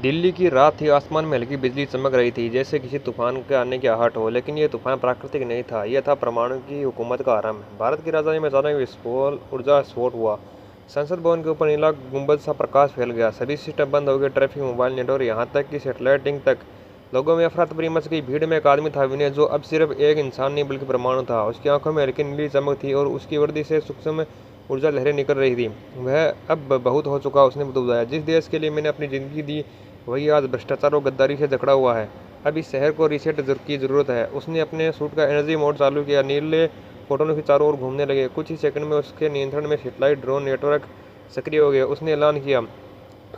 दिल्ली की रात थी। आसमान में हल्की बिजली चमक रही थी, जैसे किसी तूफान के आने की आहट हो। लेकिन यह तूफान प्राकृतिक नहीं था, यह था परमाणु की हुकूमत का आरंभ। भारत की राजधानी में अचानक ऊर्जा स्फोट हुआ। संसद भवन के ऊपर नीला गुंबद सा प्रकाश फैल गया। सभी सिस्टम बंद हो गए, ट्रैफिक, मोबाइल नेट और यहाँ तक कि सैटेलाइटिंग तक। लोगों में अफरा तफरी मच गई। भीड़ में एक आदमी था, विनय, जो अब सिर्फ एक इंसान नहीं बल्कि परमाणु था। उसकी आंखों में हल्की नीली चमक थी और उसकी वर्दी से सूक्ष्म ऊर्जा लहरें निकल रही थी। वह अब बहुत हो चुका, उसने बताया। जिस देश के लिए मैंने अपनी जिंदगी दी, वही आज भ्रष्टाचार और गद्दारी से जकड़ा हुआ है। अब इस शहर को रीसेट की जरूरत है। उसने अपने सूट का एनर्जी मोड चालू किया। नीले फोटोन के चारों ओर घूमने लगे। कुछ ही सेकंड में उसके नियंत्रण में सैटेलाइट ड्रोन नेटवर्क सक्रिय हो गया। उसने ऐलान किया,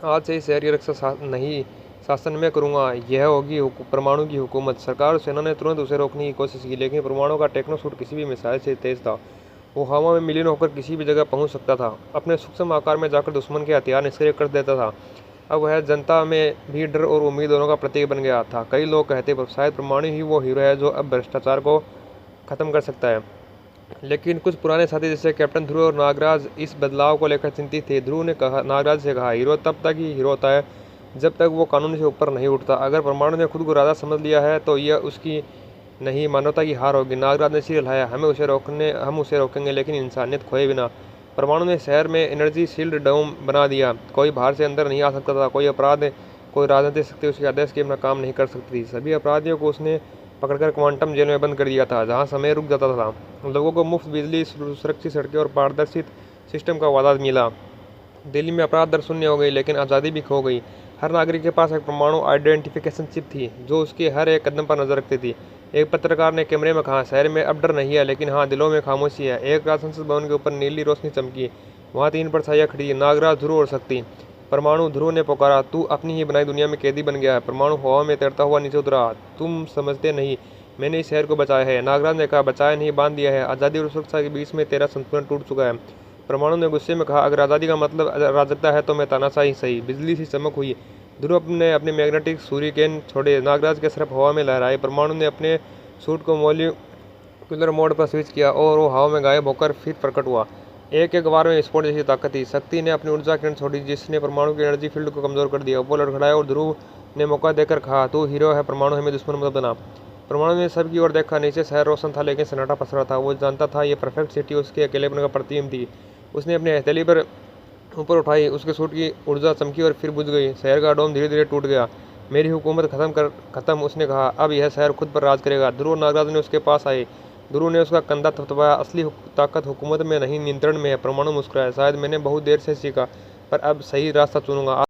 आज से इस शहर की रक्षा नहीं, शासन में करूंगा। यह होगी परमाणु की हुकूमत। सरकार और सेना ने तुरंत उसे रोकने की कोशिश की, लेकिन परमाणु का टेक्नो सूट किसी भी मिसाइल से तेज था। वो हवा में विलीन होकर किसी भी जगह पहुंच सकता था। अपने सूक्ष्म आकार में जाकर दुश्मन के हथियार निष्क्रिय कर देता था। अब वह जनता में भी डर और उम्मीद दोनों का प्रतीक बन गया था। कई लोग कहते शायद परमाणु ही वो हीरो है जो अब भ्रष्टाचार को खत्म कर सकता है। लेकिन कुछ पुराने साथी जैसे कैप्टन ध्रुव और नागराज इस बदलाव को लेकर चिंतित थे। ध्रुव ने कहा, नागराज से कहा, हीरो तब तक ही हीरो होता है जब तक वो कानून से ऊपर नहीं उठता। अगर परमाणु ने खुद को राजा समझ लिया है तो यह उसकी नहीं, मानवता की हार होगी। नागराज ने सिर हिलाया, हम उसे रोकेंगे, लेकिन इंसानियत खोए बिना। परमाणु ने शहर में एनर्जी शील्ड डोम बना दिया। कोई बाहर से अंदर नहीं आ सकता था। कोई राजनीतिक शक्ति उसके आदेश के बिना काम नहीं कर सकती थी। सभी अपराधियों को उसने पकड़कर क्वांटम जेल में बंद कर दिया था, जहां समय रुक जाता था। लोगों को मुफ्त बिजली, सुरक्षित सड़कें और पारदर्शी सिस्टम का वादा मिला। दिल्ली में अपराध दर शून्य हो गई, लेकिन आज़ादी भी खो गई। हर नागरिक के पास एक परमाणु आइडेंटिफिकेशन चिप थी, जो उसके हर एक कदम पर नजर रखती थी। एक पत्रकार ने कैमरे में कहा, शहर में अब डर नहीं है, लेकिन हाँ, दिलों में खामोशी है। एक रात संसद भवन के ऊपर नीली रोशनी चमकी। वहाँ 3 परछाइयाँ खड़ी, नागराज, ध्रुव और शक्ति। परमाणु। ध्रुव ने पुकारा, तू अपनी ही बनाई दुनिया में कैदी बन गया है। परमाणु हवा में तैरता हुआ नीचे उतरा, तुम समझते नहीं, मैंने इस शहर को बचाया है। नागराज ने कहा, बचाया नहीं, बांध दिया है। आज़ादी और सुरक्षा के बीच में तेरा संतुलन टूट चुका है। परमाणु ने गुस्से में कहा, अगर आज़ादी का मतलब अराजकता है तो मैं तानाशाही सही। बिजली सी चमक हुई। ध्रुव ने अपने मैग्नेटिक सूर्यकिरण छोड़े, नागराज के सिर्फ हवा में लहराए। परमाणु ने अपने सूट को मॉलिक्यूलर मोड पर स्विच किया और वो हवा में गायब होकर फिर प्रकट हुआ। एक एक बार में विस्फोट जैसी ताकत थी। शक्ति ने अपनी ऊर्जा किरण छोड़ी, जिसने परमाणु की एनर्जी फील्ड को कमजोर कर दिया। वो लड़खड़ाया और ध्रुव ने मौका देकर कहा, तू हीरो है, परमाणु हमें दुश्मन मत बना। परमाणु ने सबकी ओर देखा। नीचे शहर रोशन था, लेकिन सन्नाटा पसरा था। वो जानता था ये परफेक्ट सिटी उसके अकेलेपन का प्रतीक थी। उसने अपनी हथेली पर ऊपर उठाई, उसके सूट की ऊर्जा चमकी और फिर बुझ गई। शहर का डोम धीरे धीरे टूट गया। मेरी हुकूमत खत्म, उसने कहा। अब यह शहर खुद पर राज करेगा। ध्रुव और नागराज ने उसके पास आए। ध्रुव ने उसका कंधा थपथपाया, असली ताकत हुकूमत में नहीं, नियंत्रण में है। परमाणु मुस्कुराया, शायद मैंने बहुत देर से सीखा, पर अब सही रास्ता चुनूंगा।